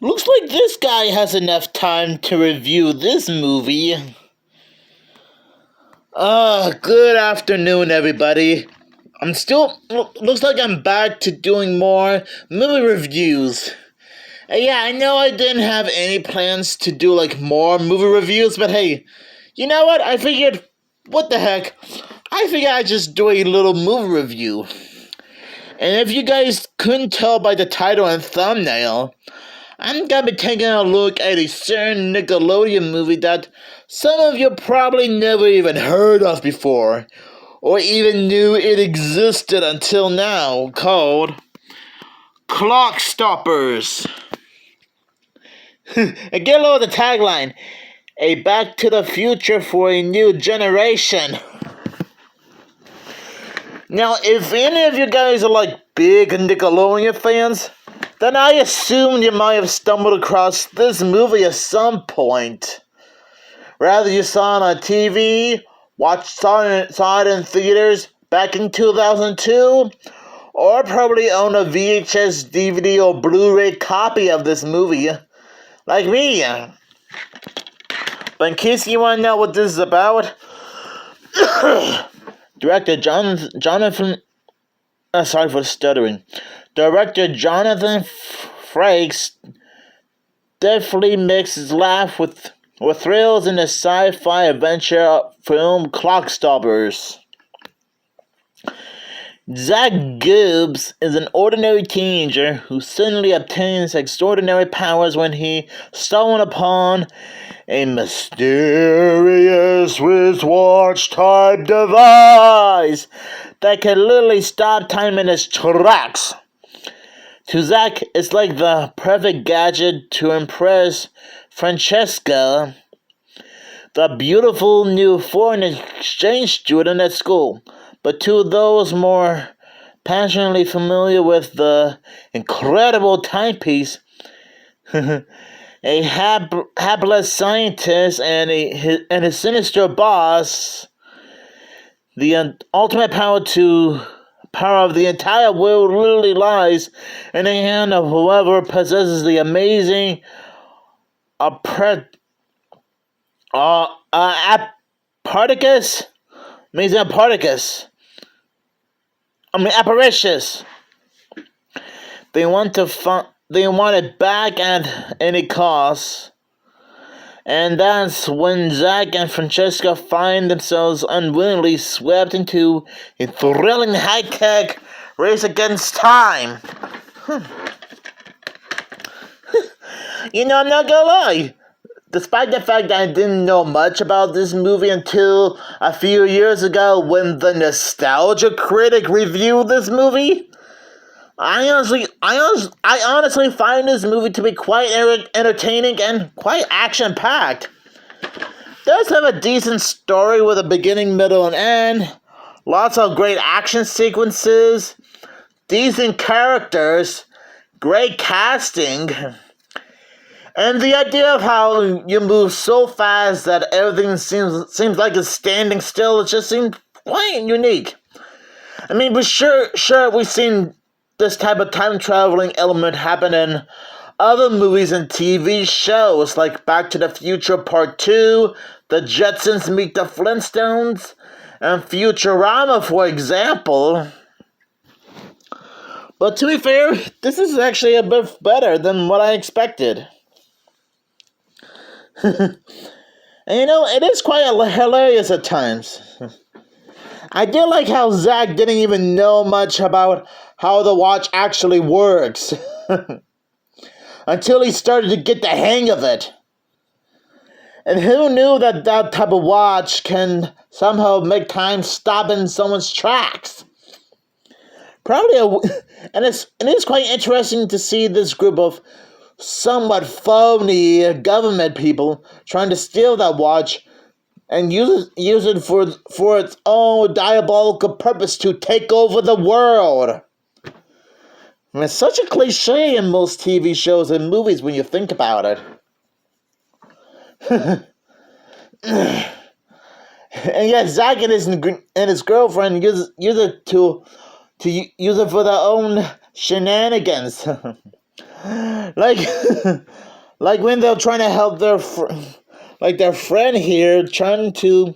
Looks like this guy has enough time to review this movie. Good afternoon, everybody. Looks like I'm back to doing more movie reviews. Yeah, I know I didn't have any plans to do, more movie reviews, but hey, you know what? What the heck? I figured I'd just do a little movie review. And if you guys couldn't tell by the title and thumbnail, I'm gonna be taking a look at a certain Nickelodeon movie that some of you probably never even heard of before, or even knew it existed until now, called Clockstoppers. And get a load of the tagline, a Back to the Future for a new generation. Now, if any of you guys are big Nickelodeon fans, then I assume you might have stumbled across this movie at some point. Whether you saw it on TV, saw it in theaters back in 2002, or probably own a VHS, DVD, or Blu-ray copy of this movie, like me. But in case you want to know what this is about, Director Jonathan Frakes definitely mixes laugh with thrills in the sci-fi adventure film Clockstoppers. Zach Gibbs is an ordinary teenager who suddenly obtains extraordinary powers when he stumbles upon a mysterious wristwatch-type device that can literally stop time in its tracks. To Zach, it's like the perfect gadget to impress Francesca, the beautiful new foreign exchange student at school. But to those more passionately familiar with the incredible timepiece, a hapless scientist and his sinister boss, the ultimate power of the entire world literally lies in the hand of whoever possesses the amazing apparatus. They want it back at any cost. And that's when Zach and Francesca find themselves unwillingly swept into a thrilling high-tech race against time. I'm not gonna lie. Despite the fact that I didn't know much about this movie until a few years ago when the Nostalgia Critic reviewed this movie, I honestly find this movie to be quite entertaining and quite action-packed. It does have a decent story with a beginning, middle, and end, lots of great action sequences, decent characters, great casting, and the idea of how you move so fast that everything seems like it's standing still, it just seems quite unique. I mean, but sure, we've seen this type of time traveling element happen in other movies and TV shows like Back to the Future Part 2, The Jetsons Meet the Flintstones, and Futurama, for example. But to be fair, this is actually a bit better than what I expected. And it is quite hilarious at times. I did like how Zach didn't even know much about how the watch actually works until he started to get the hang of it. And who knew that type of watch can somehow make time stop in someone's tracks? And it's quite interesting to see this group of somewhat phony government people trying to steal that watch and use it for its own diabolical purpose to take over the world. And it's such a cliche in most TV shows and movies when you think about it. And yet Zack and his girlfriend use it to use it for their own shenanigans. like, like when they're trying to help like their friend here, trying to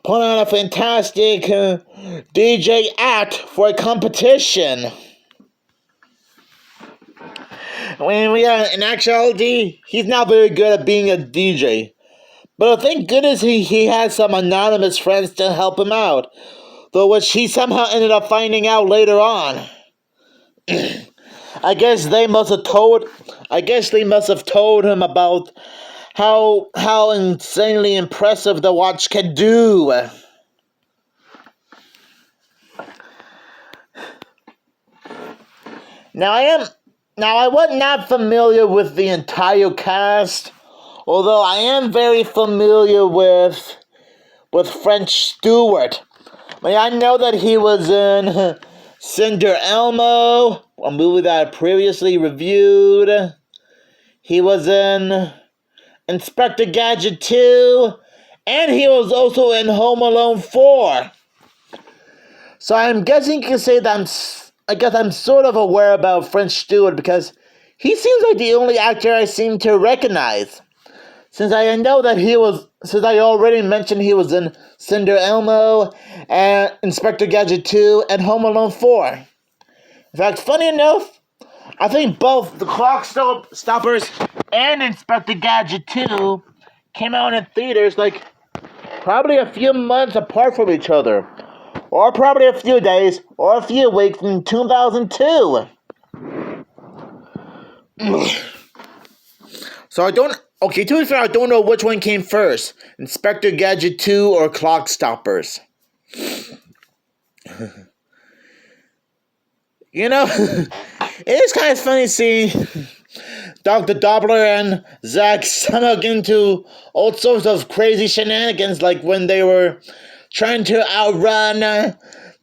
put on a fantastic DJ act for a competition. When in actuality, he's not very good at being a DJ. But thank goodness he had some anonymous friends to help him out, though which he somehow ended up finding out later on. I guess they must have told him about how insanely impressive the watch can do. Now I was not familiar with the entire cast, although I am very familiar with French Stewart. I know that he was in Cinder Elmo, a movie that I previously reviewed. He was in Inspector Gadget 2, and he was also in Home Alone 4. So I'm guessing you can say that I'm sort of aware about French Stewart because he seems like the only actor I seem to recognize. Since I already mentioned he was in Cinder Elmo, and Inspector Gadget 2, and Home Alone 4. In fact, funny enough, I think both the Clockstoppers and Inspector Gadget 2 came out in theaters like probably a few months apart from each other. Or probably a few days, or a few weeks in 2002. To be fair, I don't know which one came first, Inspector Gadget 2 or Clockstoppers. It is kind of funny seeing Dr. Doppler and Zack somehow get into all sorts of crazy shenanigans, like when they were trying to outrun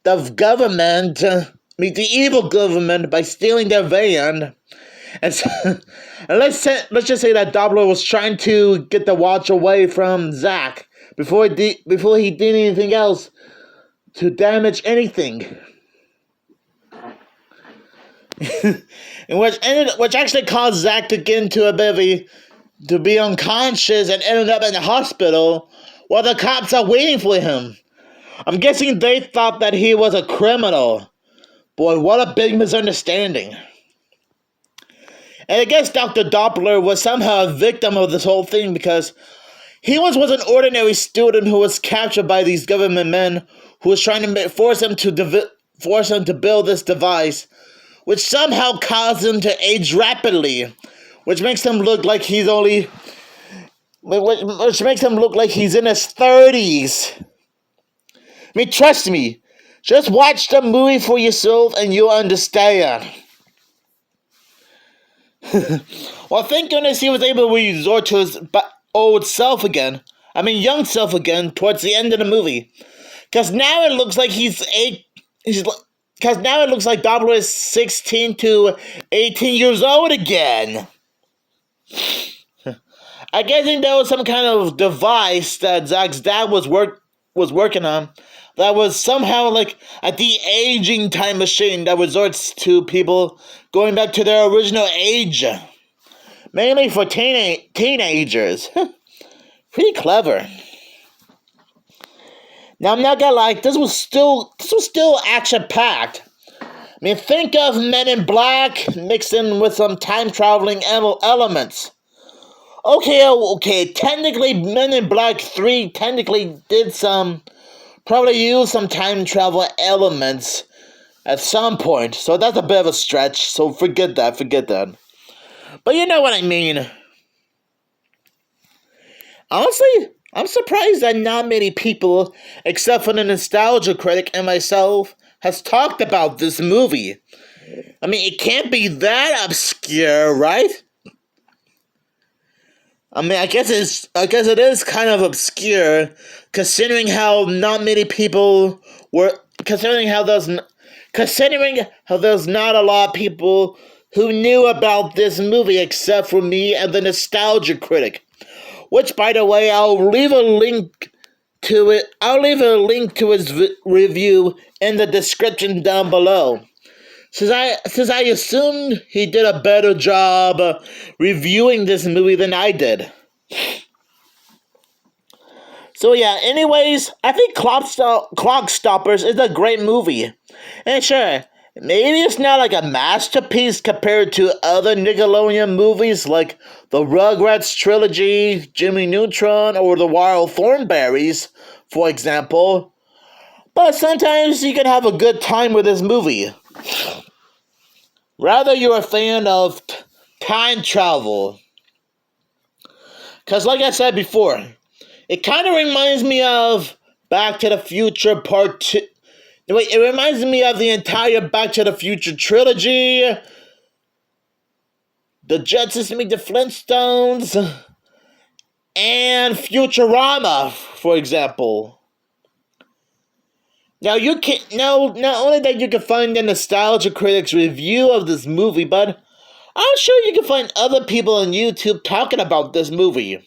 the government, the evil government, by stealing their van. And let's just say that Doppler was trying to get the watch away from Zack before he did anything else to damage anything. which actually caused Zack to get into to be unconscious and ended up in the hospital while the cops are waiting for him. I'm guessing they thought that he was a criminal. Boy, what a big misunderstanding. And I guess Dr. Doppler was somehow a victim of this whole thing because he once was an ordinary student who was captured by these government men who was trying to force him to build this device, which somehow caused him to age rapidly, which makes him look like he's in his 30s. Trust me, just watch the movie for yourself and you'll understand. Well, thank goodness he was able to resort to his young self again, towards the end of the movie. Because now it looks like Doppler is 16 to 18 years old again. I guess there was some kind of device that Zack's dad was working on that was somehow like a de-aging time machine that resorts to people going back to their original age. Mainly for teenagers. Pretty clever. Now, I'm not gonna lie, this was still action-packed. Think of Men in Black mixed in with some time-traveling elements. Okay, technically Men in Black 3 probably used some time travel elements at some point, so that's a bit of a stretch, so forget that. But you know what I mean. Honestly, I'm surprised that not many people, except for the Nostalgia Critic and myself, has talked about this movie. It can't be that obscure, right? I guess it is kind of obscure, considering how not many people were, considering how there's not a lot of people who knew about this movie except for me and the Nostalgia Critic. Which, by the way, I'll leave a link to his review in the description down below. since I assumed he did a better job reviewing this movie than I did. So yeah, anyways, I think Clockstoppers is a great movie. And sure, maybe it's not like a masterpiece compared to other Nickelodeon movies like the Rugrats trilogy, Jimmy Neutron, or the Wild Thornberrys, for example. But sometimes you can have a good time with this movie. Rather, you're a fan of time travel. Because like I said before, it kind of reminds me of Back to the Future Part 2. Wait, it reminds me of the entire Back to the Future trilogy, the Jetsons Meet the Flintstones, and Futurama, for example. Now you can not only that you can find the Nostalgia Critic's review of this movie, but I'm sure you can find other people on YouTube talking about this movie.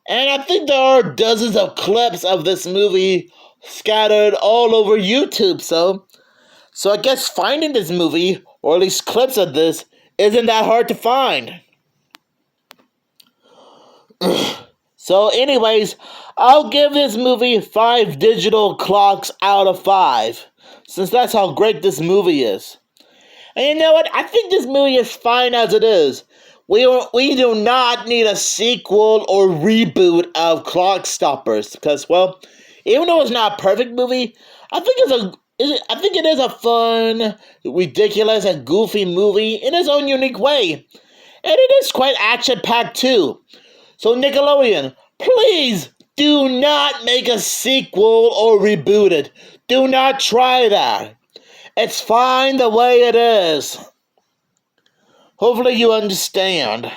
And I think there are dozens of clips of this movie scattered all over YouTube, so I guess finding this movie, or at least clips of this, isn't that hard to find. So anyways, I'll give this movie 5 digital clocks out of 5, since that's how great this movie is. And you know what? I think this movie is fine as it is. We do not need a sequel or reboot of Clockstoppers, because, well, even though it's not a perfect movie, I think it is a fun, ridiculous, and goofy movie in its own unique way. And it is quite action-packed too. So Nickelodeon, please do not make a sequel or reboot it. Do not try that. It's fine the way it is. Hopefully you understand.